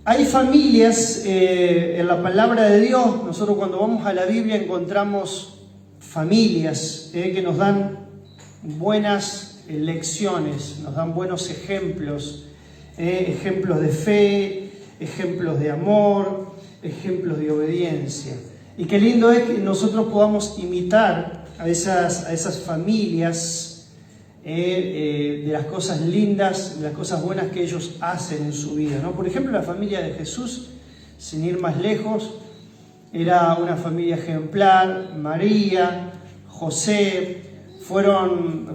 Hay familias en la palabra de Dios. Nosotros cuando vamos a la Biblia encontramos familias que nos dan buenas lecciones, nos dan buenos ejemplos, ejemplos de fe, ejemplos de amor, ejemplos de obediencia. Y qué lindo es que nosotros podamos imitar a esas familias de las cosas lindas, de las cosas buenas que ellos hacen en su vida, ¿no? Por ejemplo, la familia de Jesús, sin ir más lejos, era una familia ejemplar. María, José, fueron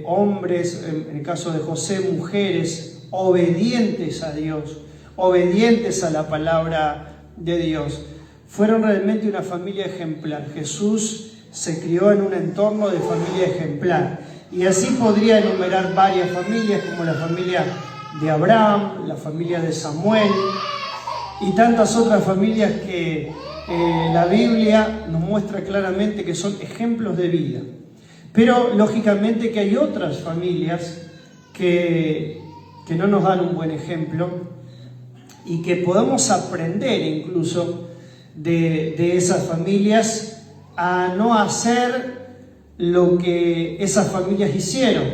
hombres, en el caso de José, mujeres obedientes a Dios, obedientes a la palabra de Dios. Fueron realmente una familia ejemplar. Jesús se crió en un entorno de familia ejemplar. Y así podría enumerar varias familias, como la familia de Abraham, la familia de Samuel y tantas otras familias que la Biblia nos muestra claramente que son ejemplos de vida. Pero lógicamente que hay otras familias que no nos dan un buen ejemplo y que podemos aprender incluso de esas familias a no hacer lo que esas familias hicieron.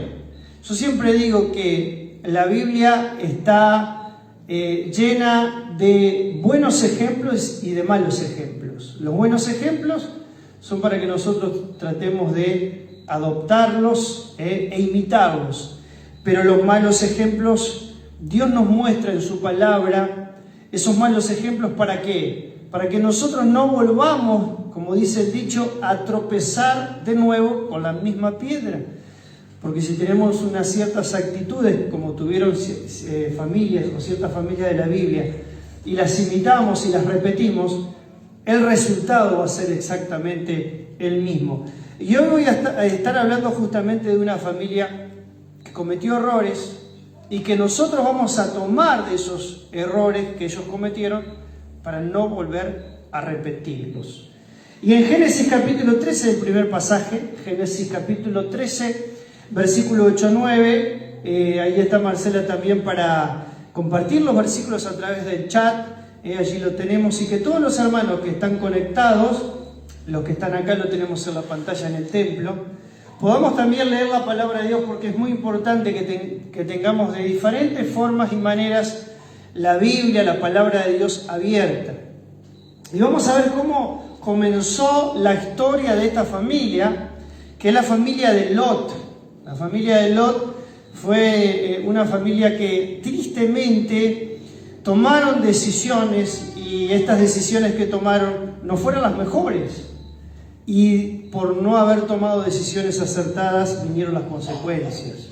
Yo siempre digo que la Biblia está llena de buenos ejemplos y de malos ejemplos. Los buenos ejemplos son para que nosotros tratemos de adoptarlos e imitarlos. Pero los malos ejemplos, Dios nos muestra en su palabra esos malos ejemplos. ¿Para qué? Para que nosotros no volvamos, como dice el dicho, a tropezar de nuevo con la misma piedra. Porque si tenemos unas ciertas actitudes, como tuvieron familias o ciertas familias de la Biblia, y las imitamos y las repetimos, el resultado va a ser exactamente el mismo. Y hoy voy a estar hablando justamente de una familia que cometió errores y que nosotros vamos a tomar de esos errores que ellos cometieron para no volver a repetirlos. Y en Génesis capítulo 13, el primer pasaje, Génesis capítulo 13, versículo 8-9, ahí está Marcela también para compartir los versículos a través del chat, allí lo tenemos, y que todos los hermanos que están conectados, los que están acá lo tenemos en la pantalla en el templo, podamos también leer la palabra de Dios, porque es muy importante que tengamos de diferentes formas y maneras la Biblia, la palabra de Dios abierta. Y vamos a ver cómo comenzó la historia de esta familia, que es la familia de Lot. La familia de Lot fue una familia que tristemente tomaron decisiones, y estas decisiones que tomaron no fueron las mejores. Y por no haber tomado decisiones acertadas vinieron las consecuencias.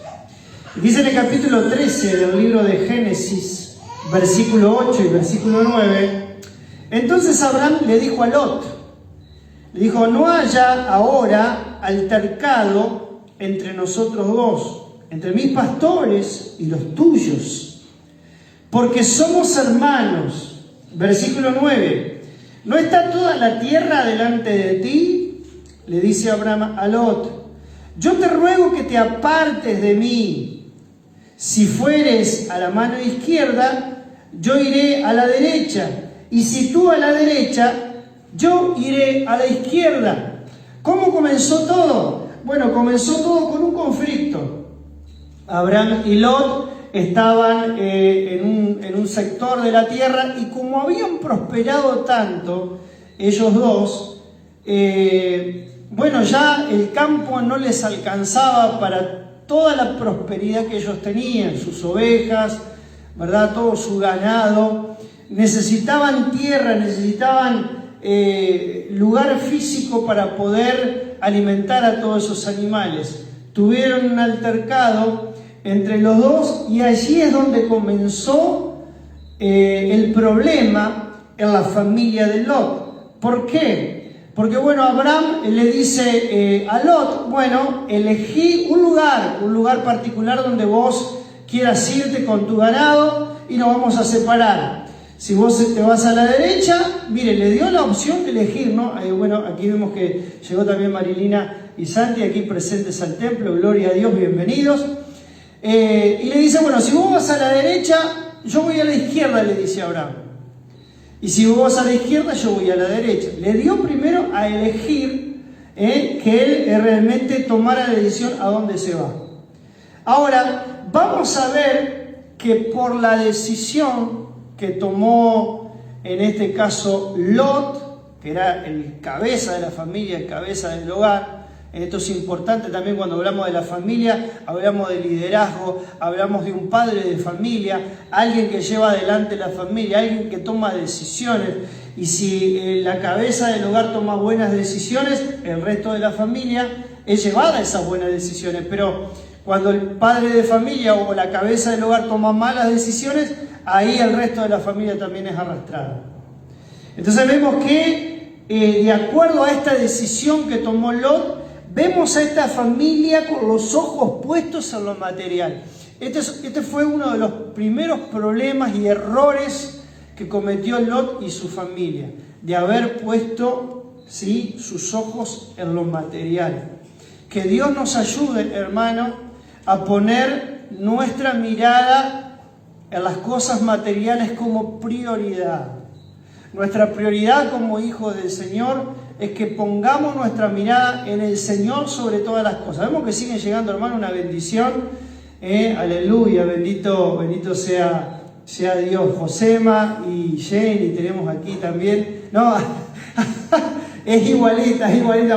Dice en el capítulo 13 del libro de Génesis, versículo 8 y versículo 9, entonces Abraham le dijo a Lot, le dijo: no haya ahora altercado entre nosotros dos, entre mis pastores y los tuyos, porque somos hermanos. Versículo 9, ¿no está toda la tierra delante de ti? Le dice Abraham a Lot: yo te ruego que te apartes de mí. Si fueres a la mano izquierda, yo iré a la derecha, y si tú a la derecha, yo iré a la izquierda. ¿Cómo comenzó todo? Bueno, comenzó todo con un conflicto. Abraham y Lot estaban en un sector de la tierra, y como habían prosperado tanto ellos dos, bueno, ya el campo no les alcanzaba para toda la prosperidad que ellos tenían, sus ovejas, ¿verdad? Todo su ganado. Necesitaban tierra, necesitaban lugar físico para poder alimentar a todos esos animales. Tuvieron un altercado entre los dos, y allí es donde comenzó el problema en la familia de Lot. ¿Por qué? Porque bueno, Abraham le dice a Lot: bueno, elegí un lugar particular donde vos quieras irte con tu ganado y nos vamos a separar. Si vos te vas a la derecha, mire, le dio la opción de elegir, ¿no? Bueno, aquí vemos que llegó también Marilina y Santi, aquí presentes al templo, gloria a Dios, bienvenidos. Y le dice: bueno, si vos vas a la derecha, yo voy a la izquierda, le dice Abraham. Y si vos vas a la izquierda, yo voy a la derecha. Le dio primero a elegir que él realmente tomara la decisión a dónde se va. Ahora, vamos a ver que por la decisión que tomó, en este caso, Lot, que era el cabeza de la familia, el cabeza del hogar. Esto es importante también cuando hablamos de la familia, hablamos de liderazgo, hablamos de un padre de familia, alguien que lleva adelante la familia, alguien que toma decisiones. Y si la cabeza del hogar toma buenas decisiones, el resto de la familia es llevada a esas buenas decisiones. Pero cuando el padre de familia o la cabeza del hogar toma malas decisiones, ahí el resto de la familia también es arrastrado. Entonces vemos que de acuerdo a esta decisión que tomó Lot, vemos a esta familia con los ojos puestos en lo material. Este fue uno de los primeros problemas y errores que cometió Lot y su familia, de haber puesto, ¿sí?, sus ojos en lo material. Que Dios nos ayude, hermano, a poner nuestra mirada en las cosas materiales como prioridad. Nuestra prioridad como hijos del Señor es que pongamos nuestra mirada en el Señor sobre todas las cosas. Vemos que sigue llegando, hermano, una bendición. Aleluya, bendito sea Dios. Josema y Jenny tenemos aquí también. No, es igualita,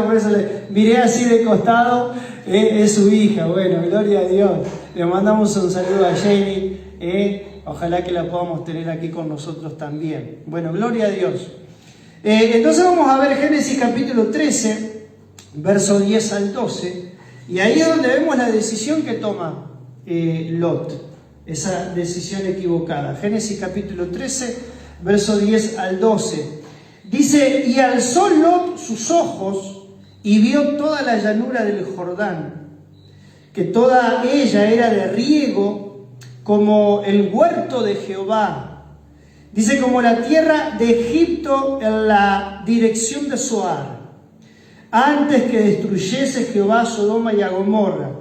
por eso le miré así de costado. Es su hija. Bueno, gloria a Dios. Le mandamos un saludo a Jenny. Ojalá que la podamos tener aquí con nosotros también. Bueno, gloria a Dios. Entonces vamos a ver Génesis capítulo 13, verso 10 al 12. Y ahí es donde vemos la decisión que toma Lot. Esa decisión equivocada. Génesis capítulo 13, verso 10 al 12. Dice, y alzó Lot sus ojos y vio toda la llanura del Jordán, que toda ella era de riego, como el huerto de Jehová. Dice, como la tierra de Egipto en la dirección de Zoar, antes que destruyese Jehová Sodoma y a Gomorra.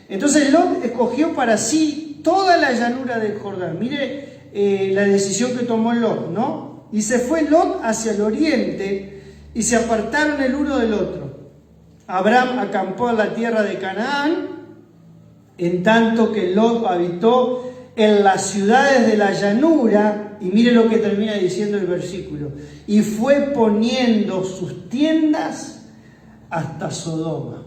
Entonces Lot escogió para sí toda la llanura del Jordán. Mire la decisión que tomó Lot, ¿no? Y se fue Lot hacia el oriente y se apartaron el uno del otro. Abraham acampó en la tierra de Canaán, en tanto que Lot habitó en las ciudades de la llanura, y mire lo que termina diciendo el versículo, y fue poniendo sus tiendas hasta Sodoma.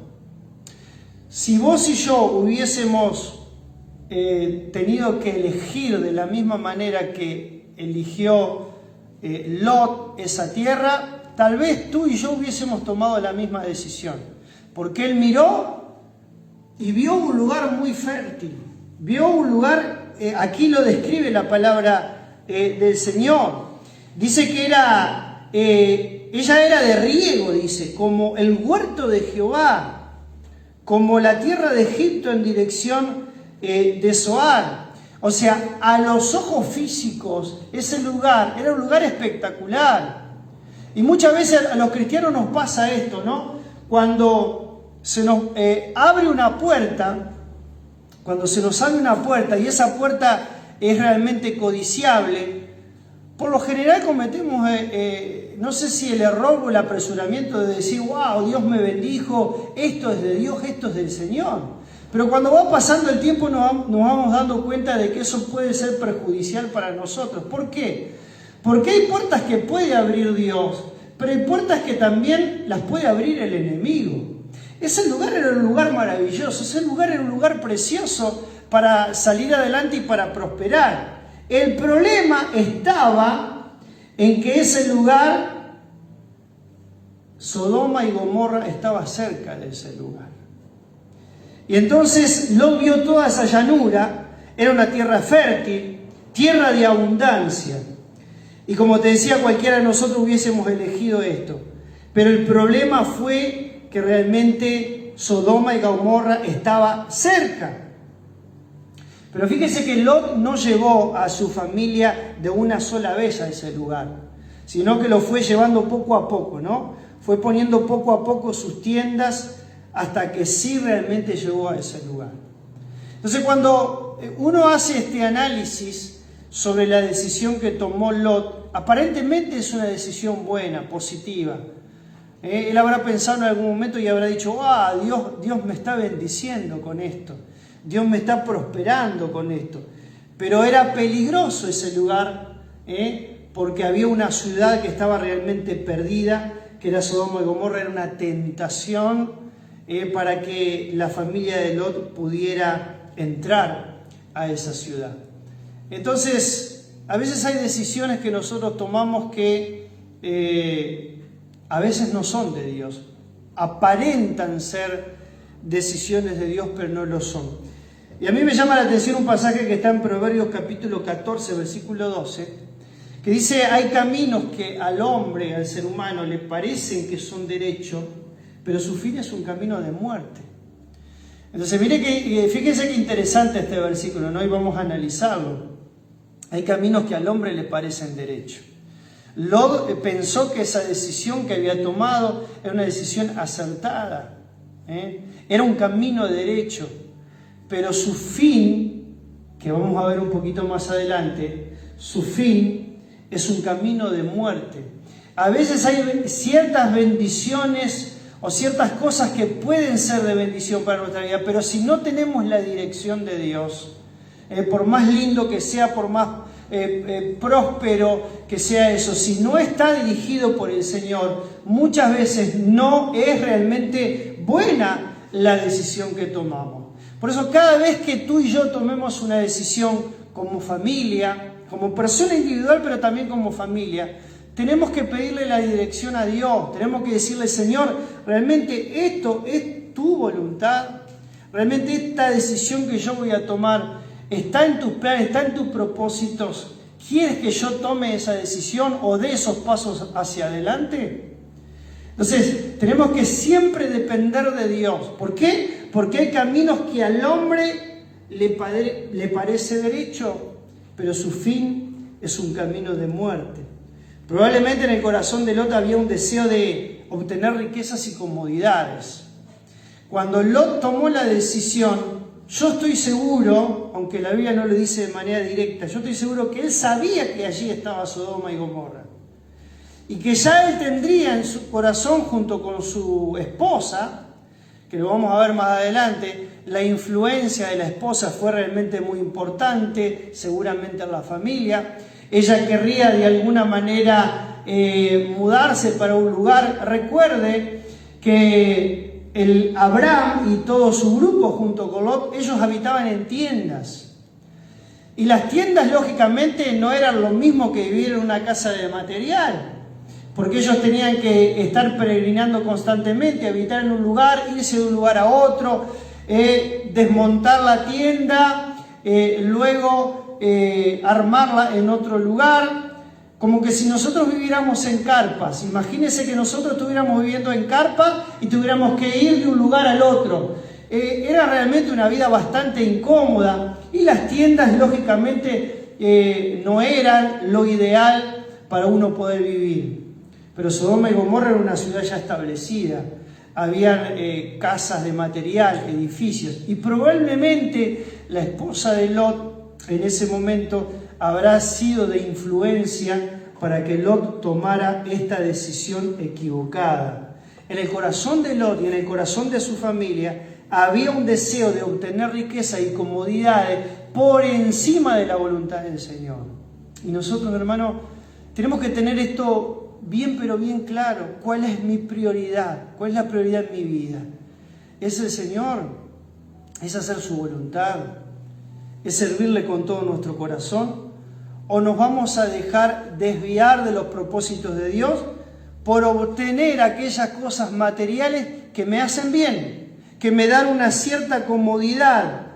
Si vos y yo hubiésemos tenido que elegir de la misma manera que eligió Lot esa tierra, tal vez tú y yo hubiésemos tomado la misma decisión, porque él miró y vio un lugar muy fértil, vio un lugar. Aquí lo describe la palabra del Señor. Dice que ella era de riego, dice, como el huerto de Jehová, como la tierra de Egipto en dirección de Zoar. O sea, a los ojos físicos, ese lugar era un lugar espectacular. Y muchas veces a los cristianos nos pasa esto, ¿no? Cuando se nos abre una puerta, y esa puerta es realmente codiciable, por lo general cometemos, no sé si el error o el apresuramiento de decir, wow, Dios me bendijo, esto es de Dios, esto es del Señor. Pero cuando va pasando el tiempo nos vamos dando cuenta de que eso puede ser perjudicial para nosotros. ¿Por qué? Porque hay puertas que puede abrir Dios, pero hay puertas que también las puede abrir el enemigo. Ese lugar era un lugar maravilloso, ese lugar era un lugar precioso para salir adelante y para prosperar. El problema estaba en que ese lugar, Sodoma y Gomorra, estaba cerca de ese lugar. Y entonces Lot vio toda esa llanura, era una tierra fértil, tierra de abundancia. Y como te decía, cualquiera de nosotros hubiésemos elegido esto. Pero el problema fue que realmente Sodoma y Gomorra estaba cerca. Pero fíjese que Lot no llevó a su familia de una sola vez a ese lugar, sino que lo fue llevando poco a poco, ¿no? Fue poniendo poco a poco sus tiendas hasta que sí realmente llegó a ese lugar. Entonces, cuando uno hace este análisis sobre la decisión que tomó Lot. Aparentemente es una decisión buena, positiva. Él habrá pensado en algún momento y habrá dicho, Dios me está bendiciendo con esto, Dios me está prosperando con esto. Pero era peligroso ese lugar, porque había una ciudad que estaba realmente perdida, que era Sodoma y Gomorra. Era una tentación para que la familia de Lot pudiera entrar a esa ciudad. Entonces, a veces hay decisiones que nosotros tomamos que a veces no son de Dios, aparentan ser decisiones de Dios, pero no lo son. Y a mí me llama la atención un pasaje que está en Proverbios capítulo 14, versículo 12, que dice, hay caminos que al hombre, al ser humano, le parecen que son derecho, pero su fin es un camino de muerte. Entonces, fíjense qué interesante este versículo, ¿no? Y vamos a analizarlo. Hay caminos que al hombre le parecen derecho. Lot pensó que esa decisión que había tomado era una decisión acertada, era un camino derecho, pero su fin, que vamos a ver un poquito más adelante, su fin es un camino de muerte. A veces hay ciertas bendiciones o ciertas cosas que pueden ser de bendición para nuestra vida, pero si no tenemos la dirección de Dios, por más lindo que sea, por más próspero que sea eso, si no está dirigido por el Señor, muchas veces no es realmente buena la decisión que tomamos. Por eso cada vez que tú y yo tomemos una decisión como familia, como persona individual, pero también como familia, tenemos que pedirle la dirección a Dios, tenemos que decirle, Señor, realmente esto es tu voluntad, realmente esta decisión que yo voy a tomar está en tus planes, está en tus propósitos. ¿Quieres que yo tome esa decisión o dé esos pasos hacia adelante? Entonces, tenemos que siempre depender de Dios. ¿Por qué? Porque hay caminos que al hombre le parece derecho, pero su fin es un camino de muerte. Probablemente en el corazón de Lot había un deseo de obtener riquezas y comodidades. Cuando Lot tomó la decisión, yo estoy seguro, aunque la Biblia no lo dice de manera directa, yo estoy seguro que él sabía que allí estaba Sodoma y Gomorra. Y que ya él tendría en su corazón, junto con su esposa, que lo vamos a ver más adelante, la influencia de la esposa fue realmente muy importante, seguramente en la familia. Ella querría de alguna manera mudarse para un lugar. Recuerde que el Abraham y todo su grupo junto con Lot, ellos habitaban en tiendas. Y las tiendas lógicamente no eran lo mismo que vivir en una casa de material, porque ellos tenían que estar peregrinando constantemente, habitar en un lugar, irse de un lugar a otro, desmontar la tienda, luego armarla en otro lugar. Como que si nosotros viviéramos en carpas. Imagínense que nosotros estuviéramos viviendo en carpa y tuviéramos que ir de un lugar al otro. Era realmente una vida bastante incómoda y las tiendas lógicamente no eran lo ideal para uno poder vivir. Pero Sodoma y Gomorra era una ciudad ya establecida. Habían casas de material, edificios, y probablemente la esposa de Lot en ese momento habrá sido de influencia para que Lot tomara esta decisión equivocada. En el corazón de Lot y en el corazón de su familia había un deseo de obtener riqueza y comodidades por encima de la voluntad del Señor. Y nosotros, hermanos, tenemos que tener esto bien, pero bien claro. ¿Cuál es mi prioridad? ¿Cuál es la prioridad en mi vida? ¿Es el Señor? ¿Es hacer su voluntad? ¿Es servirle con todo nuestro corazón? ¿O nos vamos a dejar desviar de los propósitos de Dios por obtener aquellas cosas materiales que me hacen bien, que me dan una cierta comodidad,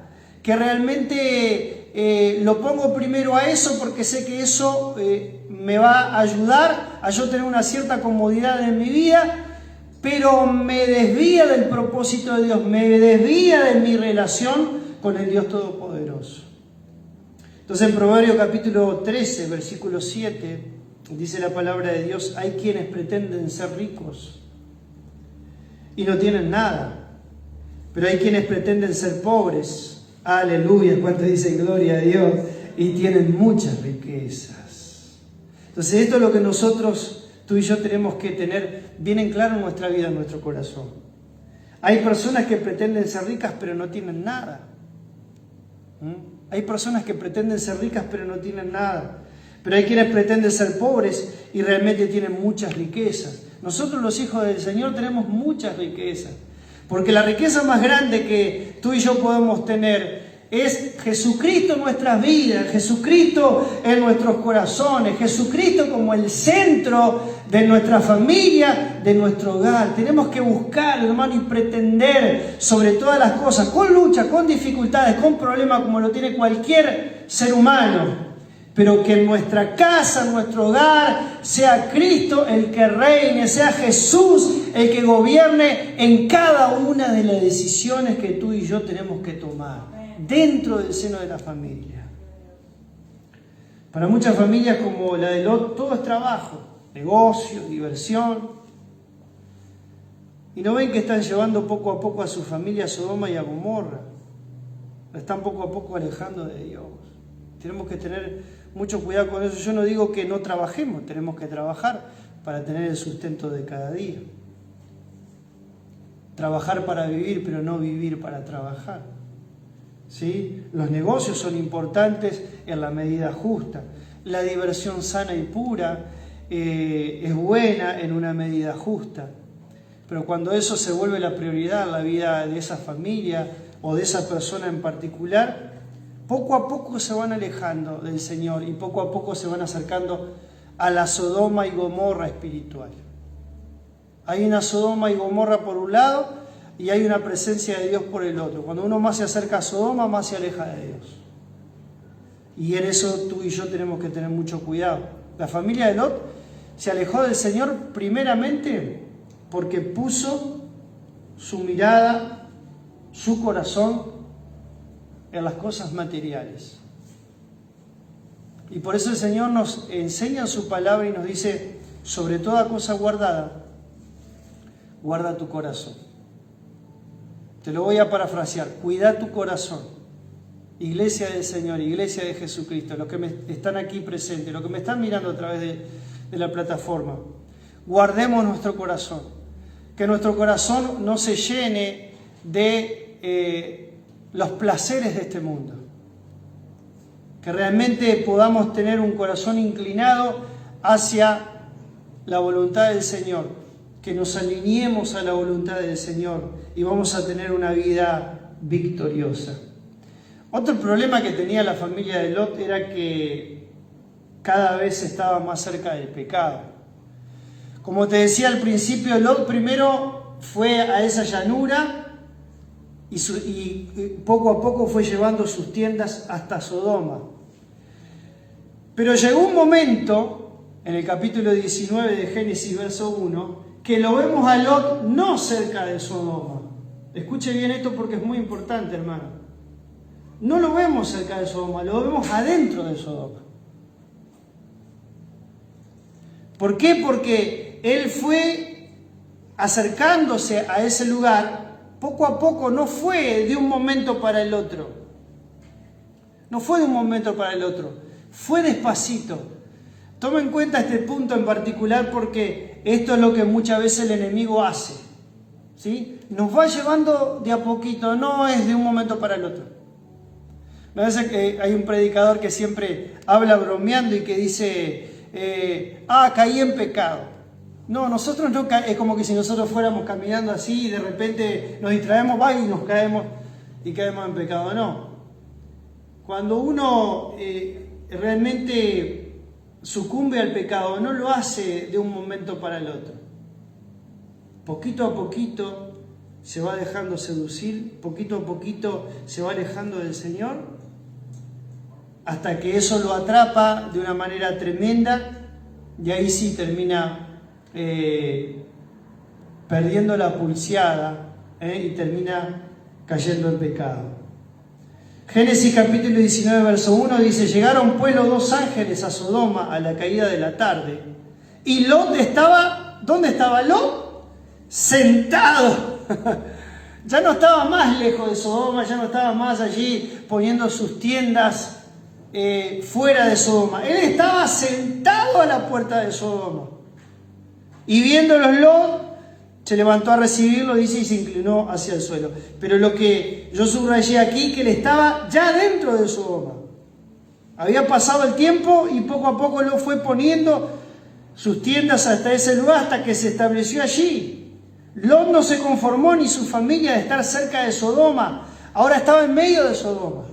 que realmente lo pongo primero a eso porque sé que eso me va a ayudar a yo tener una cierta comodidad en mi vida, pero me desvía del propósito de Dios, me desvía de mi relación con el Dios Todopoderoso? Entonces en Proverbios capítulo 13, versículo 7, dice la palabra de Dios, hay quienes pretenden ser ricos y no tienen nada, pero hay quienes pretenden ser pobres. Aleluya, cuánto dice gloria a Dios. y tienen muchas riquezas. Entonces esto es lo que nosotros, tú y yo, tenemos que tener bien en claro en nuestra vida, en nuestro corazón. Hay personas que pretenden ser ricas pero no tienen nada. Hay personas que pretenden ser ricas pero no tienen nada. Pero hay quienes pretenden ser pobres y realmente tienen muchas riquezas. Nosotros los hijos del Señor tenemos muchas riquezas. Porque la riqueza más grande que tú y yo podemos tener es Jesucristo en nuestras vidas, Jesucristo en nuestros corazones, Jesucristo como el centro de nuestra familia, de nuestro hogar. Tenemos que buscar, hermano, y pretender sobre todas las cosas, con lucha, con dificultades, con problemas como lo tiene cualquier ser humano. Pero que en nuestra casa, en nuestro hogar, sea Cristo el que reine, sea Jesús el que gobierne en cada una de las decisiones que tú y yo tenemos que tomar dentro del seno de la familia. Para muchas familias como la de Lot, todo es trabajo, negocio, diversión. Y no ven que están llevando poco a poco a su familia a Sodoma y a Gomorra. La están poco a poco alejando de Dios. Tenemos que tener mucho cuidado con eso. Yo no digo que no trabajemos, tenemos que trabajar para tener el sustento de cada día. Trabajar para vivir, pero no vivir para trabajar. ¿Sí? Los negocios son importantes en la medida justa. La diversión sana y pura es buena en una medida justa. Pero cuando eso se vuelve la prioridad en la vida de esa familia o de esa persona en particular, poco a poco se van alejando del Señor y poco a poco se van acercando a la Sodoma y Gomorra espiritual. Hay una Sodoma y Gomorra por un lado y hay una presencia de Dios por el otro. Cuando uno más se acerca a Sodoma, más se aleja de Dios. Y en eso tú y yo tenemos que tener mucho cuidado. La familia de Lot se alejó del Señor primeramente porque puso su mirada, su corazón en las cosas materiales. Y por eso el Señor nos enseña en su palabra y nos dice, sobre toda cosa guardada, guarda tu corazón. Te lo voy a parafrasear, cuida tu corazón. Iglesia del Señor, Iglesia de Jesucristo, los que están aquí presentes, los que me están mirando a través de la plataforma, guardemos nuestro corazón. Que nuestro corazón no se llene de los placeres de este mundo. Que realmente podamos tener un corazón inclinado hacia la voluntad del Señor. Que nos alineemos a la voluntad del Señor y vamos a tener una vida victoriosa. Otro problema que tenía la familia de Lot era que cada vez estaba más cerca del pecado. Como te decía al principio, Lot primero fue a esa llanura y poco a poco fue llevando sus tiendas hasta Sodoma. Pero llegó un momento, en el capítulo 19 de Génesis, verso 1, que lo vemos a Lot no cerca de Sodoma. Escuche bien esto porque es muy importante, hermano. No lo vemos cerca de Sodoma, lo vemos adentro de Sodoma. ¿Por qué? Porque él fue acercándose a ese lugar poco a poco, no fue de un momento para el otro. No fue de un momento para el otro, fue despacito. Toma en cuenta este punto en particular porque esto es lo que muchas veces el enemigo hace. ¿Sí? Nos va llevando de a poquito, no es de un momento para el otro. Me parece que hay un predicador que siempre habla bromeando y que dice, caí en pecado. No, nosotros no es como que si nosotros fuéramos caminando así y de repente nos distraemos, y nos caemos en pecado. No. Cuando uno realmente sucumbe al pecado, no lo hace de un momento para el otro. Poquito a poquito se va dejando seducir, poquito a poquito se va alejando del Señor, hasta que eso lo atrapa de una manera tremenda y ahí sí termina perdiendo la pulseada y termina cayendo en pecado. Génesis capítulo 19 verso 1 dice: llegaron pues los dos ángeles a Sodoma a la caída de la tarde, y Lot estaba, ¿dónde estaba Lot? Sentado. Ya no estaba más lejos de Sodoma, ya no estaba más allí poniendo sus tiendas fuera de Sodoma. Él estaba sentado a la puerta de Sodoma. Y viéndolos Lot, se levantó a recibirlo, dice, y se inclinó hacia el suelo. Pero lo que yo subrayé aquí, que él estaba ya dentro de Sodoma. Había pasado el tiempo y poco a poco Lot fue poniendo sus tiendas hasta ese lugar, hasta que se estableció allí. Lot no se conformó ni su familia de estar cerca de Sodoma. Ahora estaba en medio de Sodoma.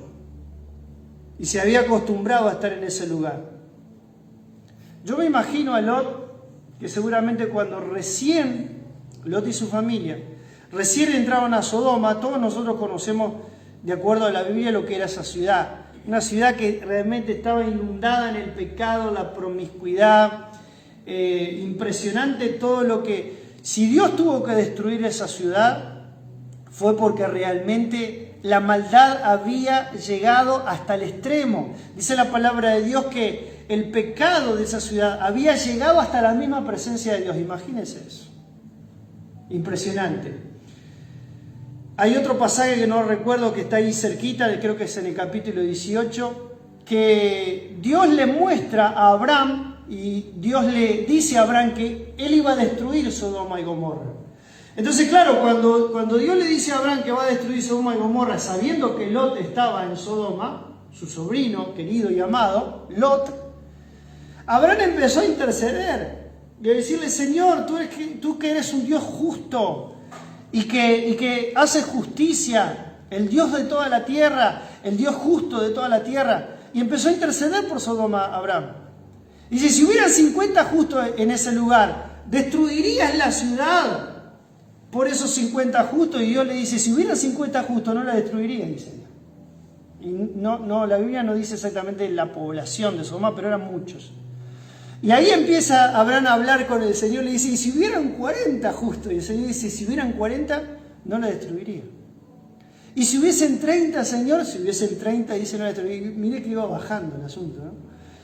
Y se había acostumbrado a estar en ese lugar. Yo me imagino a Lot, que seguramente cuando recién Lot y su familia recién entraron a Sodoma, todos nosotros conocemos, de acuerdo a la Biblia, lo que era esa ciudad. Una ciudad que realmente estaba inundada en el pecado, la promiscuidad, impresionante todo lo que... Si Dios tuvo que destruir esa ciudad, fue porque realmente la maldad había llegado hasta el extremo. Dice la palabra de Dios que el pecado de esa ciudad había llegado hasta la misma presencia de Dios. Imagínense eso. Impresionante. Hay otro pasaje que no recuerdo, que está ahí cerquita, creo que es en el capítulo 18, que Dios le muestra a Abraham y Dios le dice a Abraham que él iba a destruir Sodoma y Gomorra. Entonces, claro, cuando Dios le dice a Abraham que va a destruir Sodoma y Gomorra, sabiendo que Lot estaba en Sodoma, su sobrino querido y amado, Lot, Abraham empezó a interceder y a decirle: Señor, tú que eres un Dios justo y que haces justicia, el Dios de toda la tierra, el Dios justo de toda la tierra. Y empezó a interceder por Sodoma Abraham. Dice: si hubieran 50 justos en ese lugar, ¿destruirías la ciudad por esos 50 justos? Y Dios le dice: si hubieran 50 justos, no la destruiría, dice Dios. Y no, la Biblia no dice exactamente la población de Sodoma, pero eran muchos. Y ahí empieza Abraham a hablar con el Señor, le dice: y si hubieran 40 justos, y el Señor dice: si hubieran 40, no la destruiría. Y si hubiesen 30, Señor, si hubiesen 30, dice, no la destruiría. Mire que iba bajando el asunto, ¿no?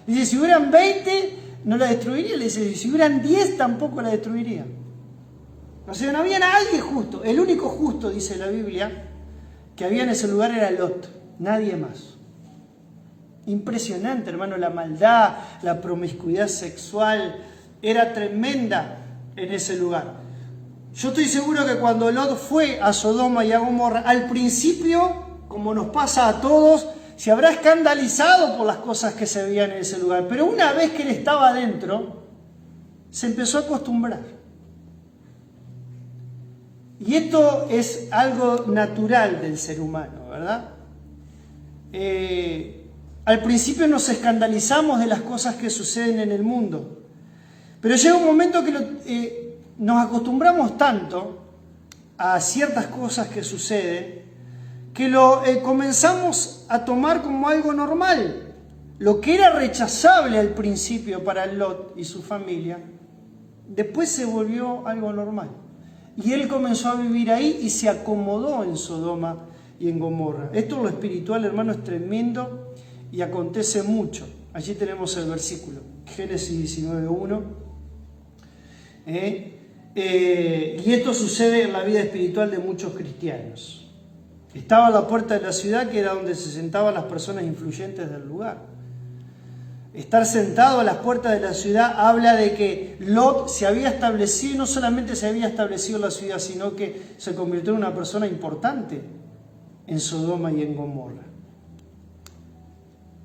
Dice: si hubieran 20, no la destruiría. Le dice: si hubieran 10, tampoco la destruiría. O sea, no había nadie justo. El único justo, dice la Biblia, que había en ese lugar era Lot, nadie más. Impresionante, hermano, la maldad, la promiscuidad sexual era tremenda en ese lugar. Yo estoy seguro que cuando Lot fue a Sodoma y a Gomorra, al principio, como nos pasa a todos, se habrá escandalizado por las cosas que se veían en ese lugar. Pero una vez que él estaba adentro, se empezó a acostumbrar. Y esto es algo natural del ser humano, ¿verdad? Al principio nos escandalizamos de las cosas que suceden en el mundo, pero llega un momento que nos acostumbramos tanto a ciertas cosas que suceden que lo comenzamos a tomar como algo normal. Lo que era rechazable al principio para Lot y su familia, después se volvió algo normal. Y él comenzó a vivir ahí y se acomodó en Sodoma y en Gomorra. Esto, lo espiritual, hermano, es tremendo. Y acontece mucho. Allí tenemos el versículo, Génesis 19:1. Y esto sucede en la vida espiritual de muchos cristianos. Estaba a la puerta de la ciudad, que era donde se sentaban las personas influyentes del lugar. Estar sentado a las puertas de la ciudad habla de que Lot se había establecido, y no solamente se había establecido en la ciudad, sino que se convirtió en una persona importante en Sodoma y en Gomorra.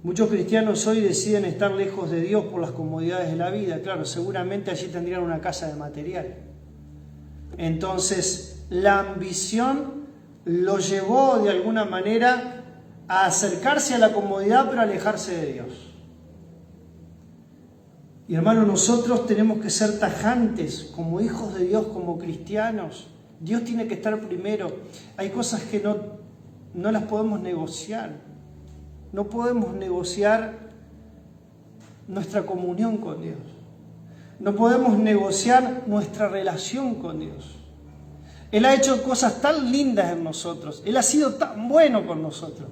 Muchos cristianos hoy deciden estar lejos de Dios por las comodidades de la vida. Claro, seguramente allí tendrían una casa de material. Entonces, la ambición lo llevó de alguna manera a acercarse a la comodidad, pero a alejarse de Dios. Y hermano, nosotros tenemos que ser tajantes como hijos de Dios, como cristianos. Dios tiene que estar primero. Hay cosas que no las podemos negociar. No podemos negociar nuestra comunión con Dios. No podemos negociar nuestra relación con Dios. Él ha hecho cosas tan lindas en nosotros. Él ha sido tan bueno con nosotros.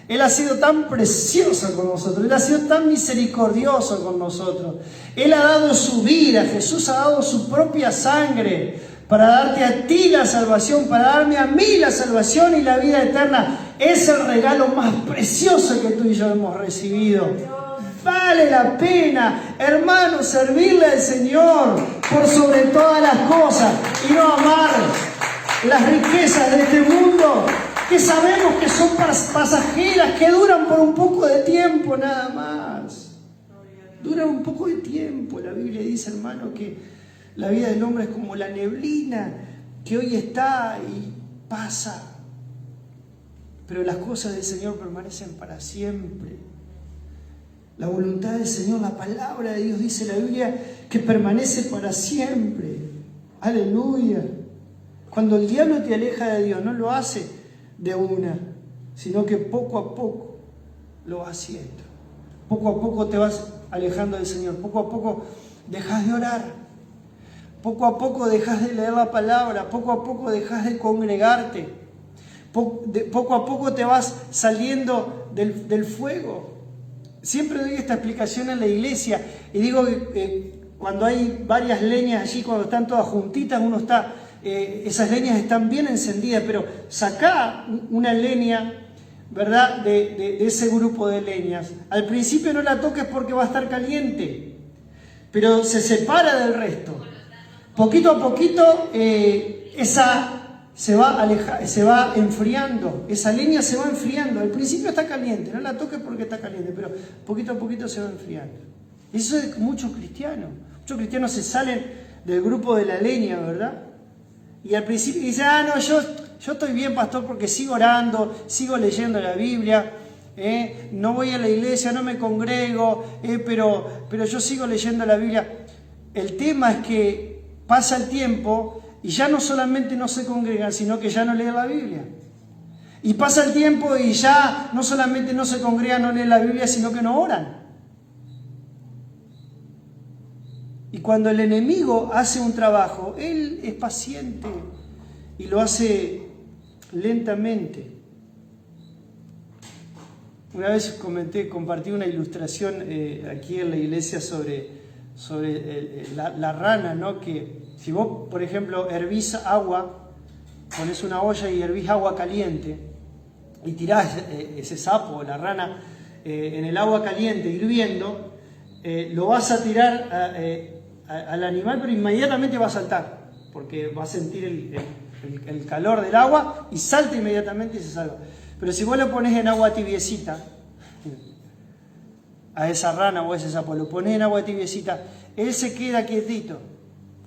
Él ha sido tan precioso con nosotros. Él ha sido tan misericordioso con nosotros. Él ha dado su vida. Jesús ha dado su propia sangre para darte a ti la salvación, para darme a mí la salvación y la vida eterna. es el regalo más precioso que tú y yo hemos recibido. Vale la pena, hermano, servirle al Señor por sobre todas las cosas y no amar las riquezas de este mundo, que sabemos que son pasajeras, que duran por un poco de tiempo nada más. Duran un poco de tiempo. La Biblia dice, hermano, que la vida del hombre es como la neblina, que hoy está y pasa. Pero las cosas del Señor permanecen para siempre. La voluntad del Señor, la palabra de Dios, dice la Biblia, que permanece para siempre. Aleluya. Cuando el diablo te aleja de Dios, no lo hace de una, sino que poco a poco lo va haciendo. Poco a poco te vas alejando del Señor. Poco a poco dejas de orar. Poco a poco dejas de leer la palabra. Poco a poco dejas de congregarte. Poco a poco te vas saliendo del fuego. Siempre doy esta explicación en la iglesia y digo que cuando hay varias leñas allí, cuando están todas juntitas, esas leñas están bien encendidas, pero sacá una leña, ¿verdad?, de ese grupo de leñas. Al principio no la toques porque va a estar caliente, pero se separa del resto. Poquito a poquito esa se va enfriando, esa leña se va enfriando. Al principio está caliente, no la toques porque está caliente, pero poquito a poquito se va enfriando. Eso es muchos cristianos. Muchos cristianos se salen del grupo de la leña, ¿verdad? Y al principio dicen, no, yo estoy bien, pastor, porque sigo orando, sigo leyendo la Biblia, no voy a la iglesia, no me congrego, pero yo sigo leyendo la Biblia. El tema es que pasa el tiempo y ya no solamente no se congregan, sino que ya no leen la Biblia. Y pasa el tiempo y ya no solamente no se congregan, no leen la Biblia, sino que no oran. Y cuando el enemigo hace un trabajo, él es paciente y lo hace lentamente. Una vez compartí una ilustración aquí en la iglesia sobre la rana, ¿no? Que si vos, por ejemplo, hervís agua, pones una olla y hervís agua caliente y tirás ese sapo o la rana en el agua caliente hirviendo, lo vas a tirar al animal, pero inmediatamente va a saltar, porque va a sentir el calor del agua y salta inmediatamente y se salva. Pero si vos lo pones en agua tibiecita, a esa rana o a ese sapo, lo pones en agua tibiecita, él se queda quietito,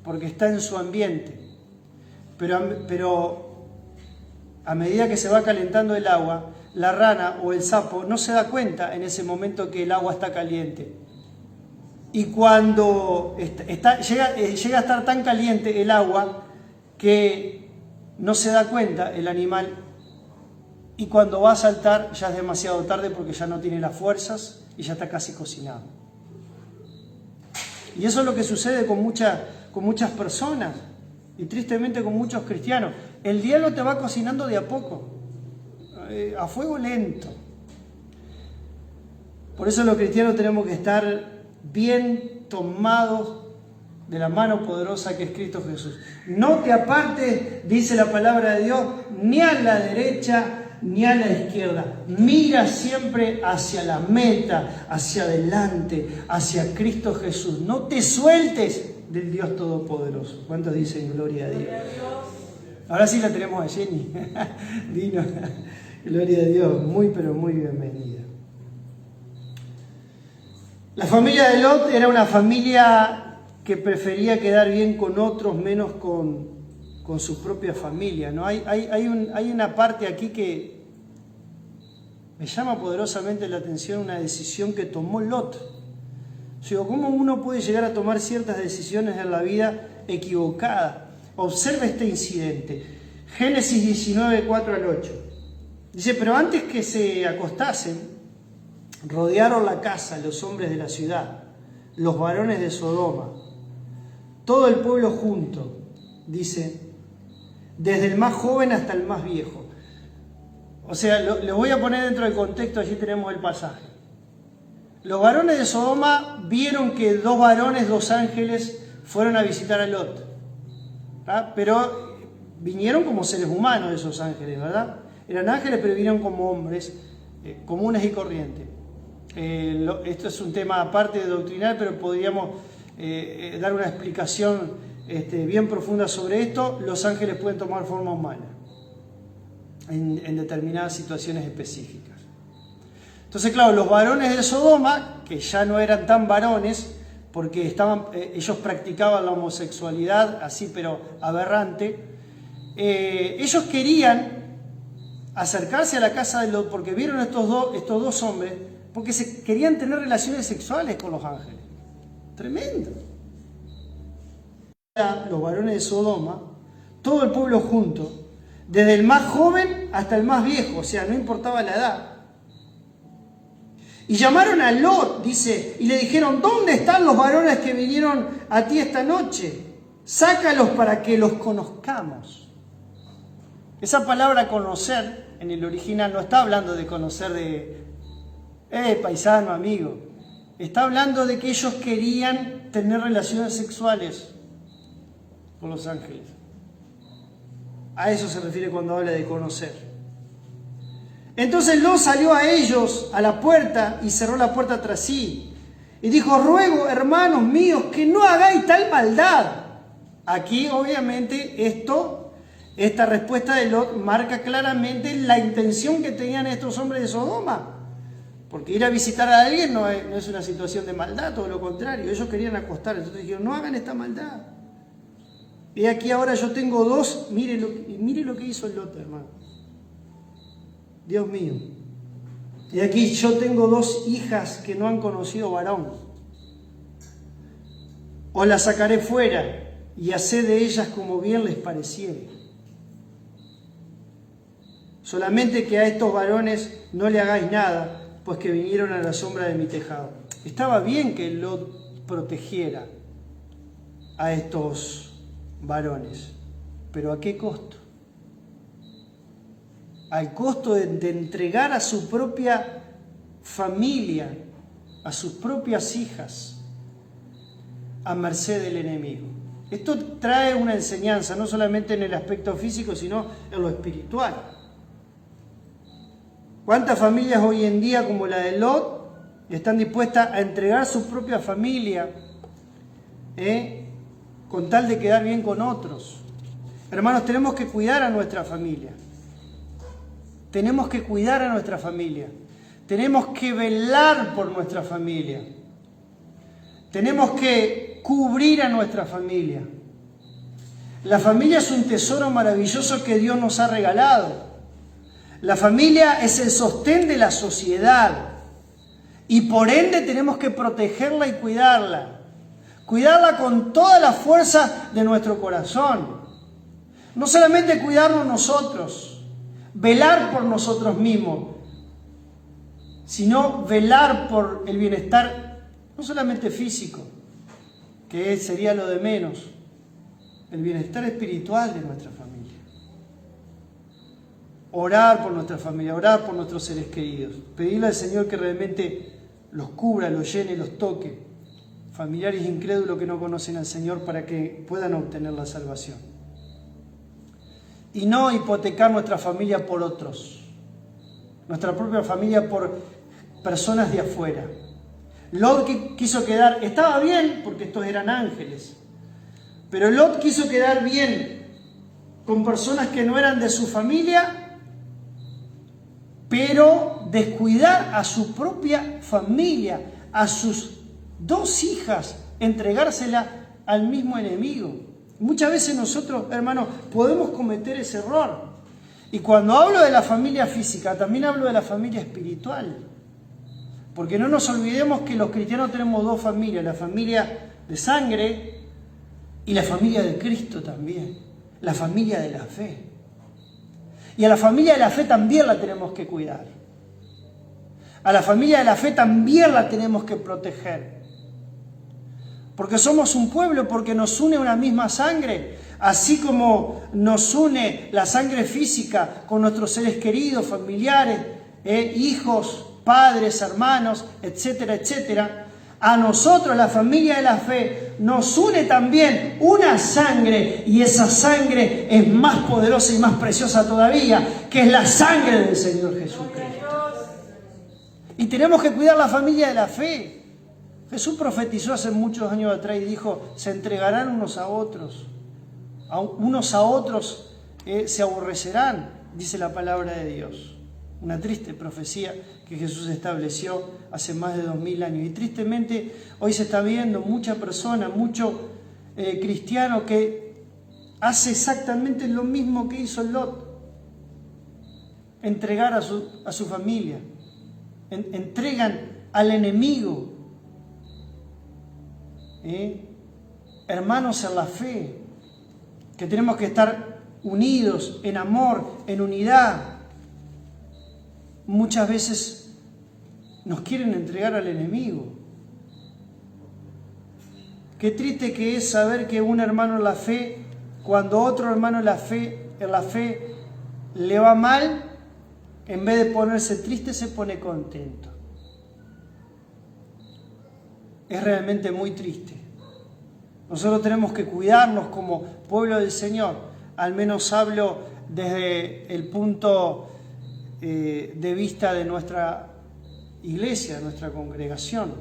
porque está en su ambiente. Pero a medida que se va calentando el agua, la rana o el sapo no se da cuenta en ese momento que el agua está caliente. Y cuando llega a estar tan caliente el agua que no se da cuenta el animal, y cuando va a saltar ya es demasiado tarde porque ya no tiene las fuerzas y ya está casi cocinado. Y eso es lo que sucede con muchas personas y tristemente con muchos cristianos. El diablo te va cocinando de a poco, a fuego lento. Por eso los cristianos tenemos que estar bien tomados de la mano poderosa que es Cristo Jesús. No te apartes, dice la palabra de Dios, ni a la derecha ni a la izquierda. Mira siempre hacia la meta, hacia adelante, hacia Cristo Jesús. No te sueltes del Dios Todopoderoso. ¿Cuántos dicen gloria a Dios? Ahora sí la tenemos a Jenny. Vino. Gloria a Dios. Muy, pero muy bienvenida. La familia de Lot era una familia que prefería quedar bien con otros, menos con su propia familia, ¿no? Hay una parte aquí que me llama poderosamente la atención, una decisión que tomó Lot. Yo digo, ¿cómo uno puede llegar a tomar ciertas decisiones en la vida equivocadas? Observa este incidente. Génesis 19, 4 al 8. Dice, pero antes que se acostasen, rodearon la casa los hombres de la ciudad, los varones de Sodoma, todo el pueblo junto, dice, desde el más joven hasta el más viejo. O sea, lo voy a poner dentro del contexto, allí tenemos el pasaje. Los varones de Sodoma vieron que dos varones, dos ángeles, fueron a visitar a Lot. ¿Verdad? Pero vinieron como seres humanos esos ángeles, ¿verdad? Eran ángeles, pero vinieron como hombres comunes y corrientes. Esto es un tema aparte de doctrinal, pero podríamos dar una explicación bien profunda sobre esto. Los ángeles pueden tomar forma humana en determinadas situaciones específicas. Entonces, claro, los varones de Sodoma, que ya no eran tan varones, porque ellos practicaban la homosexualidad, así pero aberrante, ellos querían acercarse a la casa de Lot porque vieron estos dos hombres, porque querían tener relaciones sexuales con los ángeles. Tremendo. Los varones de Sodoma, todo el pueblo junto, desde el más joven hasta el más viejo, o sea, no importaba la edad. Y llamaron a Lot, dice, y le dijeron, ¿dónde están los varones que vinieron a ti esta noche? Sácalos para que los conozcamos. Esa palabra conocer, en el original, no está hablando de conocer de, paisano, amigo. Está hablando de que ellos querían tener relaciones sexuales con los ángeles. A eso se refiere cuando habla de conocer. Entonces Lot salió a ellos a la puerta y cerró la puerta tras sí. Y dijo, ruego, hermanos míos, que no hagáis tal maldad. Aquí, obviamente, esta respuesta de Lot marca claramente la intención que tenían estos hombres de Sodoma. Porque ir a visitar a alguien no es una situación de maldad, todo lo contrario. Ellos querían acostar, entonces dijeron, no hagan esta maldad. Y aquí ahora yo tengo dos, mire lo que hizo Lot, hermano. Dios mío. Y aquí yo tengo dos hijas que no han conocido varón. Os las sacaré fuera y haced de ellas como bien les pareciere. Solamente que a estos varones no le hagáis nada, pues que vinieron a la sombra de mi tejado. Estaba bien que Lot protegiera a estos varones, pero ¿a qué costo? Al costo de entregar a su propia familia, a sus propias hijas, a merced del enemigo. Esto trae una enseñanza, no solamente en el aspecto físico, sino en lo espiritual. ¿Cuántas familias hoy en día, como la de Lot, están dispuestas a entregar su propia familia con tal de quedar bien con otros? Hermanos, tenemos que cuidar a nuestra familia. Tenemos que cuidar a nuestra familia. Tenemos que velar por nuestra familia. Tenemos que cubrir a nuestra familia. La familia es un tesoro maravilloso que Dios nos ha regalado. La familia es el sostén de la sociedad. Y por ende tenemos que protegerla y cuidarla. Cuidarla con toda la fuerza de nuestro corazón. No solamente cuidarnos nosotros, velar por nosotros mismos, sino velar por el bienestar, no solamente físico, que sería lo de menos, el bienestar espiritual de nuestra familia. Orar por nuestra familia, orar por nuestros seres queridos, pedirle al Señor que realmente los cubra, los llene, los toque, familiares incrédulos que no conocen al Señor, para que puedan obtener la salvación. Y no hipotecar nuestra familia por otros, nuestra propia familia por personas de afuera. Lot quiso quedar, estaba bien porque estos eran ángeles, pero Lot quiso quedar bien con personas que no eran de su familia, pero descuidar a su propia familia, a sus dos hijas, entregársela al mismo enemigo. Muchas veces nosotros, hermanos, podemos cometer ese error. Y cuando hablo de la familia física, también hablo de la familia espiritual. Porque no nos olvidemos que los cristianos tenemos dos familias, la familia de sangre y la familia de Cristo también, la familia de la fe. Y a la familia de la fe también la tenemos que cuidar. A la familia de la fe también la tenemos que proteger. Porque somos un pueblo, porque nos une una misma sangre, así como nos une la sangre física con nuestros seres queridos, familiares, hijos, padres, hermanos, etcétera, etcétera. A nosotros, la familia de la fe, nos une también una sangre, y esa sangre es más poderosa y más preciosa todavía, que es la sangre del Señor Jesucristo. Y tenemos que cuidar la familia de la fe. Jesús profetizó hace muchos años atrás y dijo, se entregarán unos a otros se aborrecerán, dice la palabra de Dios. Una triste profecía que Jesús estableció hace más de 2000 años. Y tristemente hoy se está viendo mucha persona, mucho cristiano que hace exactamente lo mismo que hizo Lot. Entregar a su familia. Entregan al enemigo. Hermanos en la fe, que tenemos que estar unidos en amor, en unidad. Muchas veces nos quieren entregar al enemigo. Qué triste que es saber que un hermano en la fe, cuando otro hermano en la fe le va mal, en vez de ponerse triste, se pone contento. Es realmente muy triste. Nosotros tenemos que cuidarnos como pueblo del Señor. Al menos hablo desde el punto de vista de nuestra iglesia, de nuestra congregación,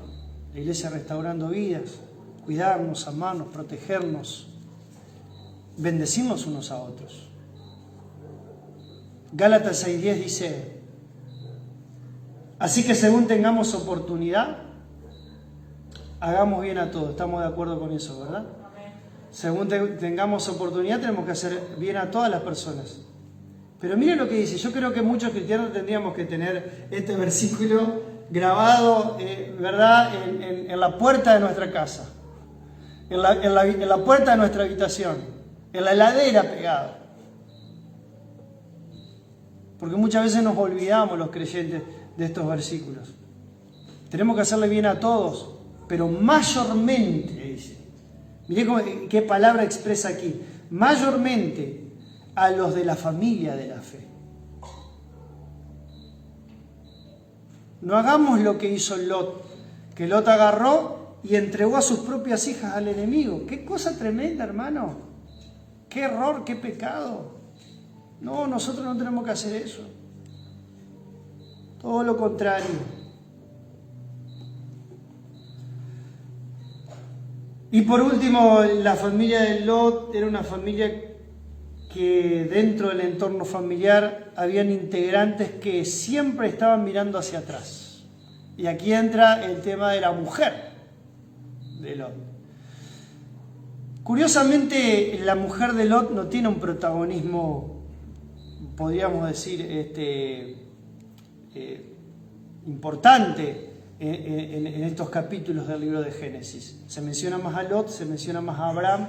la iglesia Restaurando Vidas. Cuidarnos, amarnos, protegernos, bendecirnos unos a otros. Gálatas 6:10 dice, así que según tengamos oportunidad, hagamos bien a todos. Estamos de acuerdo con eso, ¿verdad? Según tengamos oportunidad, tenemos que hacer bien a todas las personas. Pero miren lo que dice. Yo creo que muchos cristianos tendríamos que tener este versículo grabado, ¿verdad?, en la puerta de nuestra casa, en la puerta de nuestra habitación, en la heladera pegado. Porque muchas veces nos olvidamos los creyentes de estos versículos. Tenemos que hacerle bien a todos, pero mayormente, dice. Miré qué palabra expresa aquí. Mayormente a los de la familia de la fe. No hagamos lo que hizo Lot, que Lot agarró y entregó a sus propias hijas al enemigo. Qué cosa tremenda, hermano. Qué error, qué pecado. No, nosotros no tenemos que hacer eso. Todo lo contrario. Y por último, la familia de Lot era una familia que dentro del entorno familiar habían integrantes que siempre estaban mirando hacia atrás. Y aquí entra el tema de la mujer de Lot. Curiosamente, la mujer de Lot no tiene un protagonismo, podríamos decir, importante en estos capítulos del libro de Génesis. Se menciona más a Lot, se menciona más a Abraham,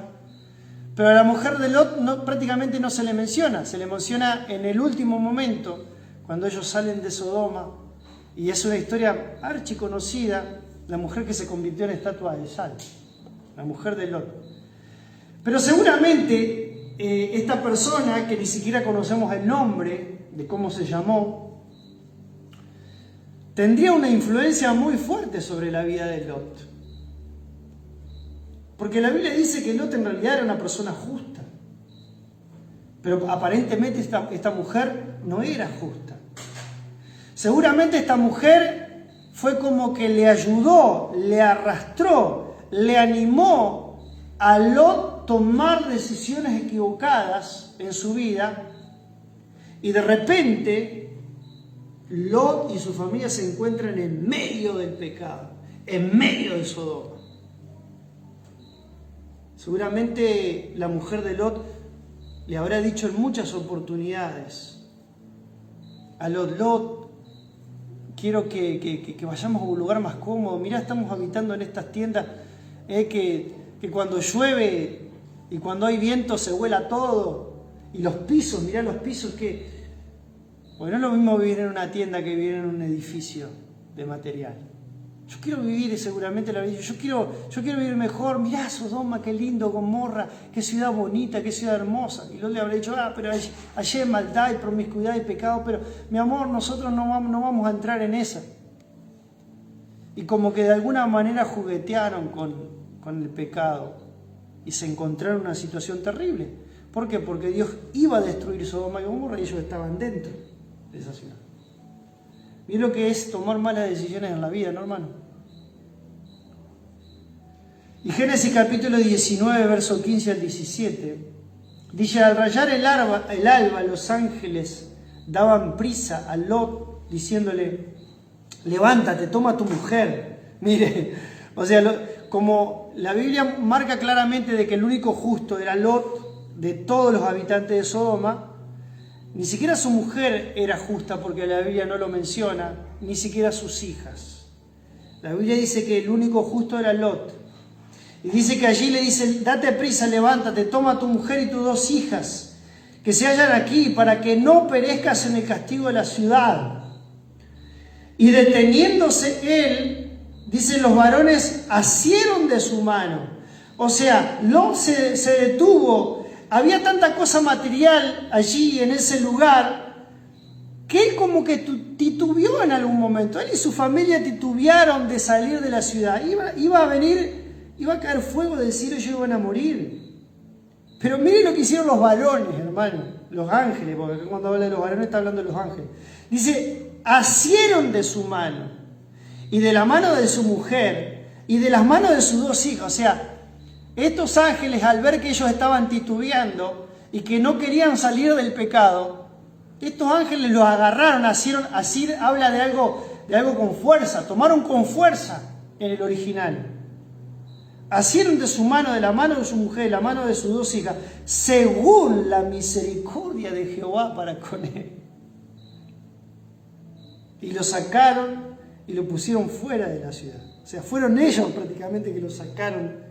pero a la mujer de Lot prácticamente no se le menciona en el último momento, cuando ellos salen de Sodoma, y es una historia archiconocida, la mujer que se convirtió en estatua de sal, la mujer de Lot. Pero seguramente esta persona, que ni siquiera conocemos el nombre de cómo se llamó, tendría una influencia muy fuerte sobre la vida de Lot. Porque la Biblia dice que Lot en realidad era una persona justa. Pero aparentemente esta mujer no era justa. Seguramente esta mujer fue como que le ayudó, le arrastró, le animó a Lot tomar decisiones equivocadas en su vida. Y de repente Lot y su familia se encuentran en medio del pecado, en medio de Sodoma. Seguramente la mujer de Lot le habrá dicho en muchas oportunidades a Lot, quiero que vayamos a un lugar más cómodo. Mirá, estamos habitando en estas tiendas que cuando llueve y cuando hay viento se vuela todo. Y los pisos, mirá los pisos porque no es lo mismo vivir en una tienda que vivir en un edificio de material. Yo quiero vivir, y seguramente la vida, yo quiero vivir mejor. Mirá Sodoma, qué lindo, Gomorra, qué ciudad bonita, qué ciudad hermosa. Y Lot le habrá dicho, pero allí hay maldad y promiscuidad y pecado, pero mi amor, nosotros no vamos a entrar en esa. y como que de alguna manera juguetearon con el pecado y se encontraron en una situación terrible. ¿Por qué? Porque Dios iba a destruir Sodoma y Gomorra y ellos estaban dentro de esa ciudad. Miren lo que es tomar malas decisiones en la vida, ¿no, hermano? Y Génesis capítulo 19, verso 15 al 17, dice: al rayar el alba, los ángeles daban prisa a Lot, diciéndole: levántate, toma a tu mujer. Mire, o sea, como la Biblia marca claramente de que el único justo era Lot, de todos los habitantes de Sodoma, ni siquiera su mujer era justa, porque la Biblia no lo menciona, ni siquiera sus hijas. La Biblia dice que el único justo era Lot. Y dice que allí le dice: date prisa, levántate, toma a tu mujer y tus 2 hijas, que se hallan aquí, para que no perezcas en el castigo de la ciudad. Y deteniéndose él, dice, los varones asieron de su mano. O sea, Lot se detuvo. Había tanta cosa material allí en ese lugar que él como que titubeó en algún momento. Él y su familia titubearon de salir de la ciudad. Iba a caer fuego del cielo y ellos iban a morir. Pero miren lo que hicieron los varones, hermano, los ángeles, porque cuando habla de los varones está hablando de los ángeles. Dice: asieron de su mano, y de la mano de su mujer, y de las manos de sus 2 hijas. O sea, estos ángeles, al ver que ellos estaban titubeando y que no querían salir del pecado, estos ángeles los agarraron, asieron, así habla de algo con fuerza, tomaron con fuerza en el original. Asieron de su mano, de la mano de su mujer, de la mano de sus 2 hijas, según la misericordia de Jehová para con él. Y lo sacaron y lo pusieron fuera de la ciudad. O sea, fueron ellos prácticamente que lo sacaron.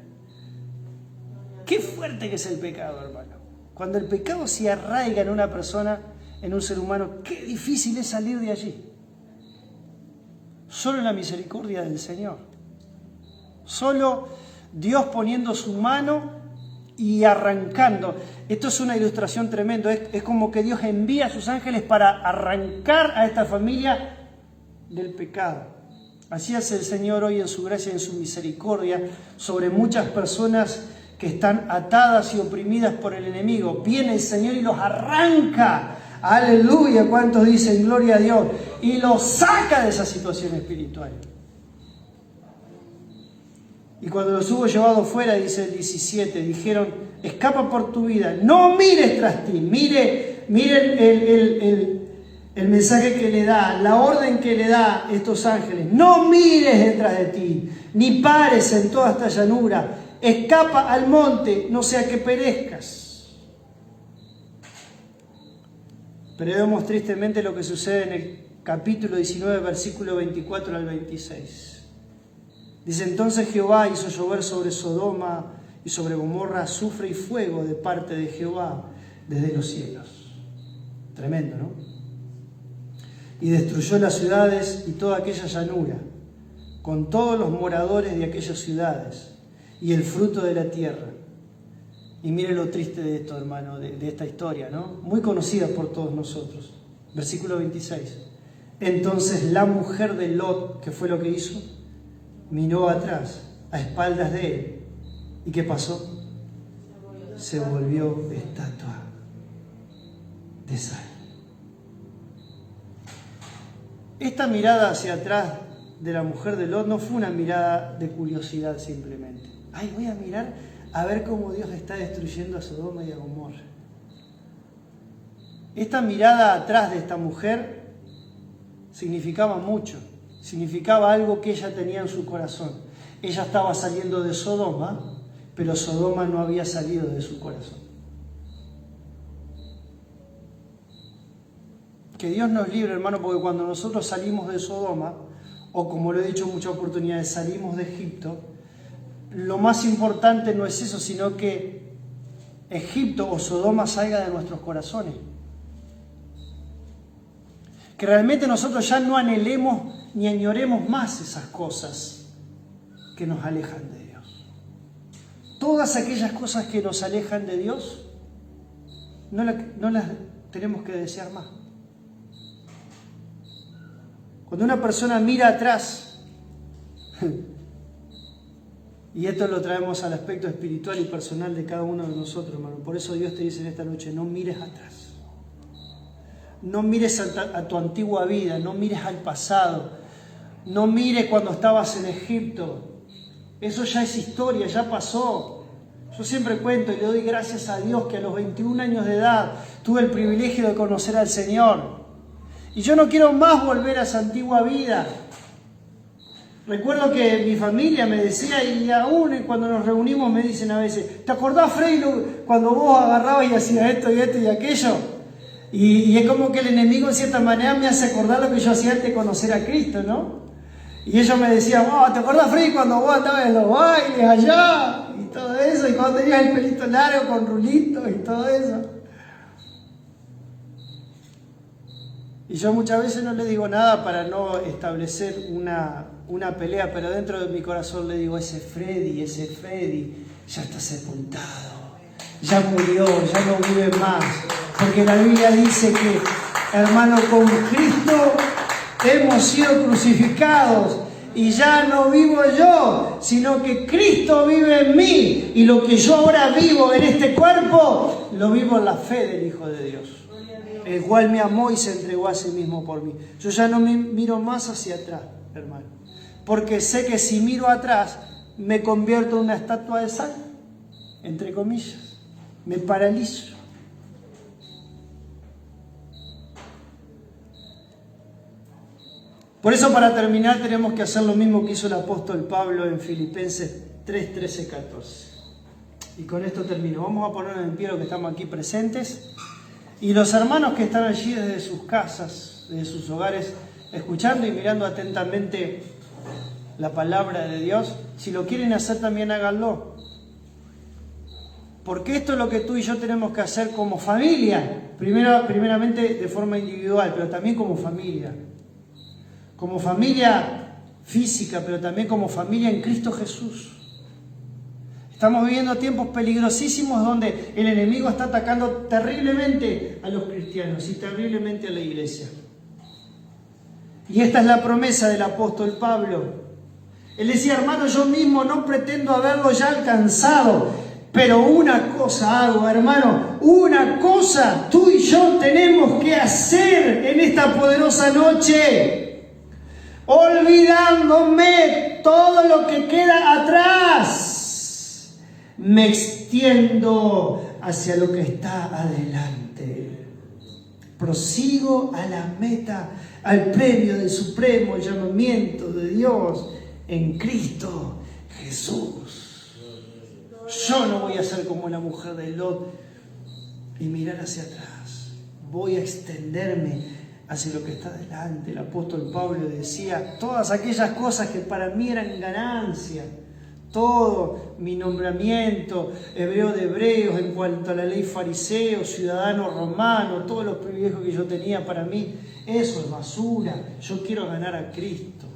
Qué fuerte que es el pecado, hermano. Cuando el pecado se arraiga en una persona, en un ser humano, qué difícil es salir de allí. Solo la misericordia del Señor. Solo Dios poniendo su mano y arrancando. Esto es una ilustración tremenda. Es como que Dios envía a sus ángeles para arrancar a esta familia del pecado. Así hace el Señor hoy en su gracia y en su misericordia sobre muchas personas que están atadas y oprimidas por el enemigo. Viene el Señor y los arranca. Aleluya, ¿cuántos dicen gloria a Dios? Y los saca de esa situación espiritual. Y cuando los hubo llevado fuera, dice el 17, dijeron: escapa por tu vida, no mires tras ti. Mire el mensaje que le da, la orden que le da estos ángeles: no mires detrás de ti, ni pares en toda esta llanura. Escapa al monte, no sea que perezcas. Pero vemos tristemente lo que sucede en el capítulo 19, versículo 24 al 26. Dice: entonces Jehová hizo llover sobre Sodoma y sobre Gomorra azufre y fuego de parte de Jehová desde los cielos. Tremendo, ¿no? Y destruyó las ciudades y toda aquella llanura, con todos los moradores de aquellas ciudades y el fruto de la tierra. Y mire lo triste de esto, hermano, de esta historia, ¿no? Muy conocida por todos nosotros. Versículo 26. Entonces la mujer de Lot, ¿qué fue lo que hizo? Miró atrás, a espaldas de él. ¿Y qué pasó? Se volvió estatua de sal. Esta mirada hacia atrás de la mujer de Lot no fue una mirada de curiosidad simplemente. Ay, voy a mirar a ver cómo Dios está destruyendo a Sodoma y a Gomorra. Esta mirada atrás de esta mujer significaba mucho. Significaba algo que ella tenía en su corazón. Ella estaba saliendo de Sodoma, pero Sodoma no había salido de su corazón. Que Dios nos libre, hermano, porque cuando nosotros salimos de Sodoma, o como lo he dicho en muchas oportunidades, salimos de Egipto, lo más importante no es eso, sino que Egipto o Sodoma salga de nuestros corazones. Que realmente nosotros ya no anhelemos ni añoremos más esas cosas que nos alejan de Dios. Todas aquellas cosas que nos alejan de Dios, no las tenemos que desear más. Cuando una persona mira atrás Y esto lo traemos al aspecto espiritual y personal de cada uno de nosotros, hermano. Por eso Dios te dice en esta noche, no mires atrás. No mires a tu antigua vida, no mires al pasado. No mires cuando estabas en Egipto. Eso ya es historia, ya pasó. Yo siempre cuento y le doy gracias a Dios que a los 21 años de edad tuve el privilegio de conocer al Señor. Y yo no quiero más volver a esa antigua vida. Recuerdo que mi familia me decía, y aún cuando nos reunimos me dicen a veces, ¿te acordás, Frei, cuando vos agarrabas y hacías esto y esto y aquello? Y es como que el enemigo en cierta manera me hace acordar lo que yo hacía antes de conocer a Cristo, ¿no? Y ellos me decían, oh, ¿te acordás, Frei, cuando vos andabas en los bailes allá? Y todo eso, y cuando tenías el pelito largo con rulitos y todo eso. Y yo muchas veces no le digo nada para no establecer una pelea, pero dentro de mi corazón le digo, ese Freddy ya está sepultado, ya murió, ya no vive más. Porque la Biblia dice que, hermano, con Cristo hemos sido crucificados y ya no vivo yo, sino que Cristo vive en mí. Y lo que yo ahora vivo en este cuerpo, lo vivo en la fe del Hijo de Dios, el cual me amó y se entregó a sí mismo por mí. Yo ya no me miro más hacia atrás, hermano, porque sé que si miro atrás me convierto en una estatua de sal, entre comillas, me paralizo. Por eso, para terminar, tenemos que hacer lo mismo que hizo el apóstol Pablo en Filipenses 3, 13, 14. Y con esto termino. Vamos a ponernos en pie los que estamos aquí presentes. Y los hermanos que están allí desde sus casas, desde sus hogares, escuchando y mirando atentamente la palabra de Dios, si lo quieren hacer también háganlo. Porque esto es lo que tú y yo tenemos que hacer como familia. Primeramente de forma individual, pero también como familia. Como familia física, pero también como familia en Cristo Jesús. Estamos viviendo tiempos peligrosísimos donde el enemigo está atacando terriblemente a los cristianos y terriblemente a la iglesia. Y esta es la promesa del apóstol Pablo. Él decía, hermano, yo mismo no pretendo haberlo ya alcanzado, pero una cosa hago, hermano, una cosa tú y yo tenemos que hacer en esta poderosa noche. Olvidándome todo lo que queda atrás, me extiendo hacia lo que está adelante. Prosigo a la meta, al premio del supremo llamamiento de Dios en Cristo Jesús. Yo no voy a ser como la mujer de Lot y mirar hacia atrás. Voy a extenderme hacia lo que está delante. El apóstol Pablo decía, todas aquellas cosas que para mí eran ganancia, todo mi nombramiento, hebreo de hebreos, en cuanto a la ley fariseo, ciudadano romano, todos los privilegios que yo tenía para mí, eso es basura. Yo quiero ganar a Cristo.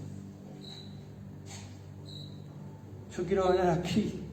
Yo quiero ganar a Cristo.